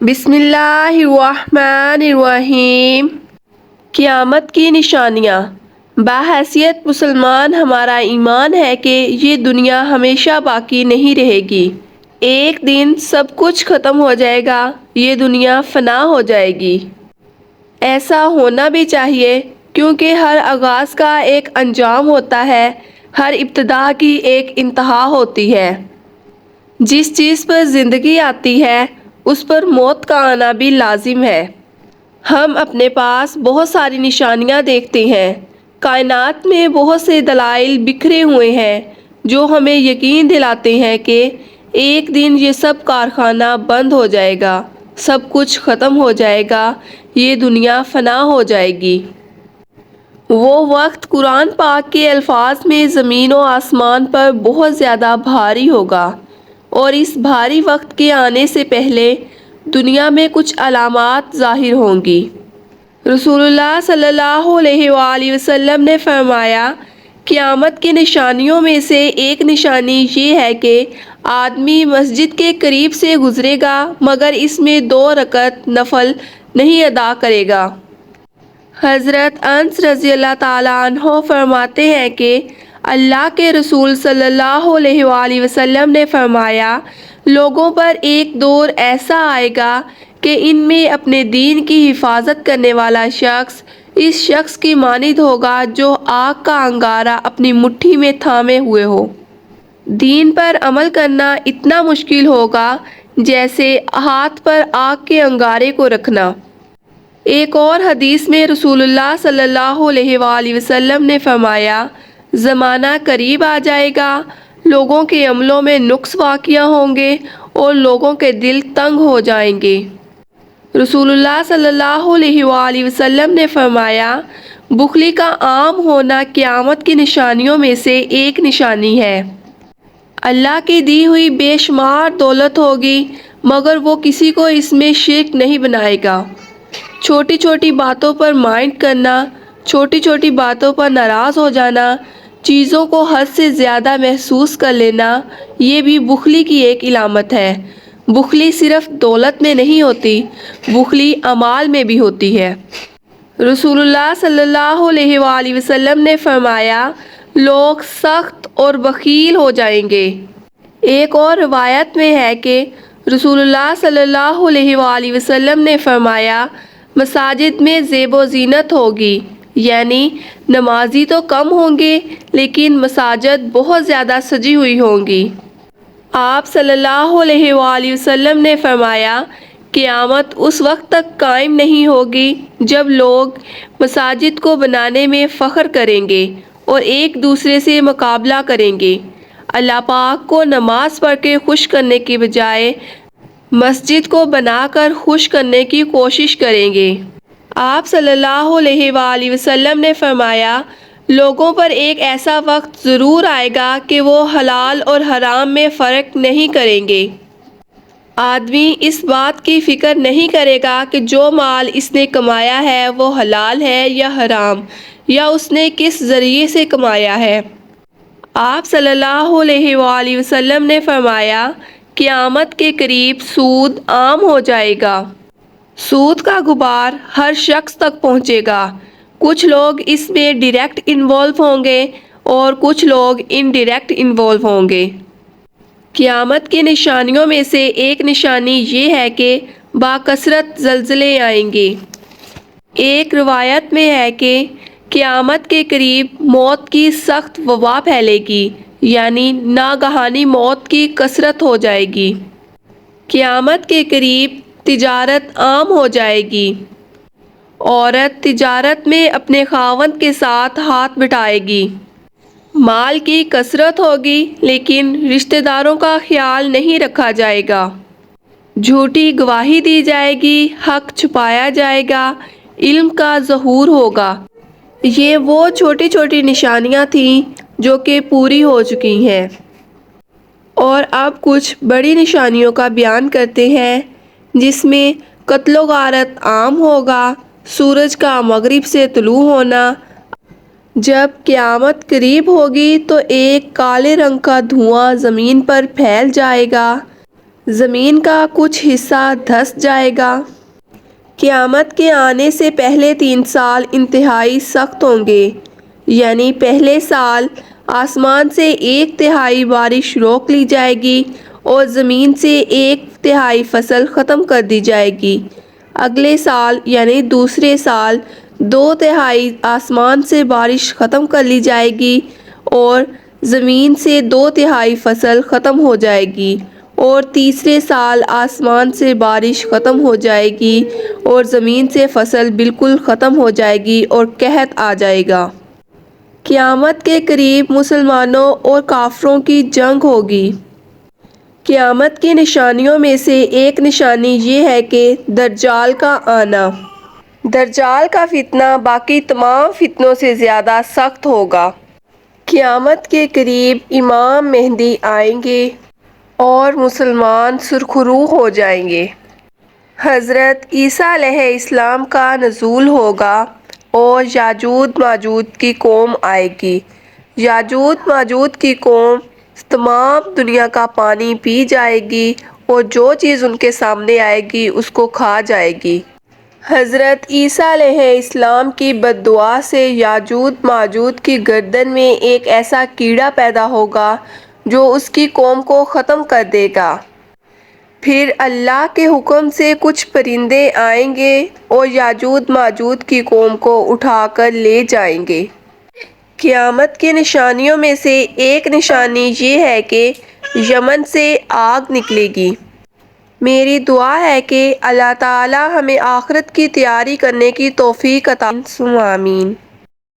بسم اللہ الرحمن الرحیم۔ قیامت کی نشانیاں۔ بحیثیت مسلمان ہمارا ایمان ہے کہ یہ دنیا ہمیشہ باقی نہیں رہے گی، ایک دن سب کچھ ختم ہو جائے گا، یہ دنیا فنا ہو جائے گی۔ ایسا ہونا بھی چاہیے کیونکہ ہر آغاز کا ایک انجام ہوتا ہے، ہر ابتدا کی ایک انتہا ہوتی ہے۔ جس چیز پر زندگی آتی ہے اس پر موت کا آنا بھی لازم ہے۔ ہم اپنے پاس بہت ساری نشانیاں دیکھتے ہیں، کائنات میں بہت سے دلائل بکھرے ہوئے ہیں جو ہمیں یقین دلاتے ہیں کہ ایک دن یہ سب کارخانہ بند ہو جائے گا، سب کچھ ختم ہو جائے گا، یہ دنیا فنا ہو جائے گی۔ وہ وقت قرآن پاک کے الفاظ میں زمین و آسمان پر بہت زیادہ بھاری ہوگا، اور اس بھاری وقت کے آنے سے پہلے دنیا میں کچھ علامات ظاہر ہوں گی۔ رسول اللہ صلی اللہ علیہ وآلہ وسلم نے فرمایا، قیامت کی نشانیوں میں سے ایک نشانی یہ ہے کہ آدمی مسجد کے قریب سے گزرے گا مگر اس میں 2 رکعت نفل نہیں ادا کرے گا۔ حضرت انس رضی اللہ تعالیٰ عنہ فرماتے ہیں کہ اللہ کے رسول صلی اللہ علیہ وآلہ وسلم نے فرمایا، لوگوں پر ایک دور ایسا آئے گا کہ ان میں اپنے دین کی حفاظت کرنے والا شخص اس شخص کی مانند ہوگا جو آگ کا انگارہ اپنی مٹھی میں تھامے ہوئے ہو۔ دین پر عمل کرنا اتنا مشکل ہوگا جیسے ہاتھ پر آگ کے انگارے کو رکھنا۔ ایک اور حدیث میں رسول اللہ صلی اللہ علیہ وآلہ وسلم نے فرمایا، زمانہ قریب آ جائے گا، لوگوں کے عملوں میں نقص واقع ہوں گے اور لوگوں کے دل تنگ ہو جائیں گے۔ رسول اللہ صلی اللہ علیہ وآلہ وسلم نے فرمایا، بخلی کا عام ہونا قیامت کی نشانیوں میں سے ایک نشانی ہے۔ اللہ کی دی ہوئی بے شمار دولت ہوگی مگر وہ کسی کو اس میں شریک نہیں بنائے گا۔ چھوٹی چھوٹی باتوں پر مائنڈ کرنا، چھوٹی چھوٹی باتوں پر ناراض ہو جانا، چیزوں کو حد سے زیادہ محسوس کر لینا، یہ بھی بخلی کی ایک علامت ہے۔ بخلی صرف دولت میں نہیں ہوتی، بخلی اعمال میں بھی ہوتی ہے۔ رسول اللہ صلی اللہ علیہ وآلہ وسلم نے فرمایا، لوگ سخت اور بخیل ہو جائیں گے۔ ایک اور روایت میں ہے کہ رسول اللہ صلی اللہ علیہ وآلہ وسلم نے فرمایا، مساجد میں زیب و زینت ہوگی، یعنی نمازی تو کم ہوں گے لیکن مساجد بہت زیادہ سجی ہوئی ہوں گی۔ آپ صلی اللہ علیہ وآلہ وسلم نے فرمایا، قیامت اس وقت تک قائم نہیں ہوگی جب لوگ مساجد کو بنانے میں فخر کریں گے اور ایک دوسرے سے مقابلہ کریں گے۔ اللہ پاک کو نماز پڑھ کے خوش کرنے کی بجائے مسجد کو بنا کر خوش کرنے کی کوشش کریں گے۔ آپ صلی اللہ علیہ وآلہ وسلم نے فرمایا، لوگوں پر ایک ایسا وقت ضرور آئے گا کہ وہ حلال اور حرام میں فرق نہیں کریں گے۔ آدمی اس بات کی فکر نہیں کرے گا کہ جو مال اس نے کمایا ہے وہ حلال ہے یا حرام، یا اس نے کس ذریعے سے کمایا ہے۔ آپ صلی اللہ علیہ وآلہ وسلم نے فرمایا، قیامت کے قریب سود عام ہو جائے گا۔ سود کا غبار ہر شخص تک پہنچے گا۔ کچھ لوگ اس میں ڈائریکٹ انوالو ہوں گے اور کچھ لوگ انڈائریکٹ انوالو ہوں گے۔ قیامت کی نشانیوں میں سے ایک نشانی یہ ہے کہ باکثرت زلزلے آئیں گے۔ ایک روایت میں ہے کہ قیامت کے قریب موت کی سخت وبا پھیلے گی، یعنی ناگہانی موت کی کثرت ہو جائے گی۔ قیامت کے قریب تجارت عام ہو جائے گی۔ عورت تجارت میں اپنے خاوند کے ساتھ ہاتھ بٹائے گی۔ مال کی کثرت ہوگی لیکن رشتہ داروں کا خیال نہیں رکھا جائے گا۔ جھوٹی گواہی دی جائے گی، حق چھپایا جائے گا، علم کا ظہور ہوگا۔ یہ وہ چھوٹی چھوٹی نشانیاں تھیں جو کہ پوری ہو چکی ہیں، اور اب کچھ بڑی نشانیوں کا بیان کرتے ہیں جس میں قتل و غارت عام ہوگا، سورج کا مغرب سے طلوع ہونا۔ جب قیامت قریب ہوگی تو ایک کالے رنگ کا دھواں زمین پر پھیل جائے گا، زمین کا کچھ حصہ دھس جائے گا۔ قیامت کے آنے سے پہلے 3 سال انتہائی سخت ہوں گے، یعنی پہلے سال آسمان سے 1/3 بارش روک لی جائے گی اور زمین سے 1/3 فصل ختم کر دی جائے گی۔ اگلے سال یعنی دوسرے سال 2/3 آسمان سے بارش ختم کر لی جائے گی اور زمین سے 2/3 فصل ختم ہو جائے گی، اور تیسرے سال آسمان سے بارش ختم ہو جائے گی اور زمین سے فصل بالکل ختم ہو جائے گی اور قحط آ جائے گا۔ قیامت کے قریب مسلمانوں اور کافروں کی جنگ ہوگی۔ قیامت کی نشانیوں میں سے ایک نشانی یہ ہے کہ دجال کا آنا۔ دجال کا فتنہ باقی تمام فتنوں سے زیادہ سخت ہوگا۔ قیامت کے قریب امام مہدی آئیں گے اور مسلمان سرخرو ہو جائیں گے۔ حضرت عیسیٰ علیہ السلام کا نزول ہوگا اور یاجوج ماجوج کی قوم آئے گی۔ یاجوج ماجوج کی قوم تمام دنیا کا پانی پی جائے گی اور جو چیز ان کے سامنے آئے گی اس کو کھا جائے گی۔ حضرت عیسیٰ علیہ السلام کی بد دعا سے یاجوج ماجوج کی گردن میں ایک ایسا کیڑا پیدا ہوگا جو اس کی قوم کو ختم کر دے گا۔ پھر اللہ کے حکم سے کچھ پرندے آئیں گے اور یاجوج ماجوج کی قوم کو اٹھا کر لے جائیں گے۔ قیامت کی نشانیوں میں سے ایک نشانی یہ ہے کہ یمن سے آگ نکلے گی۔ میری دعا ہے کہ اللہ تعالی ہمیں آخرت کی تیاری کرنے کی توفیق عطا فرمائے۔ آمین۔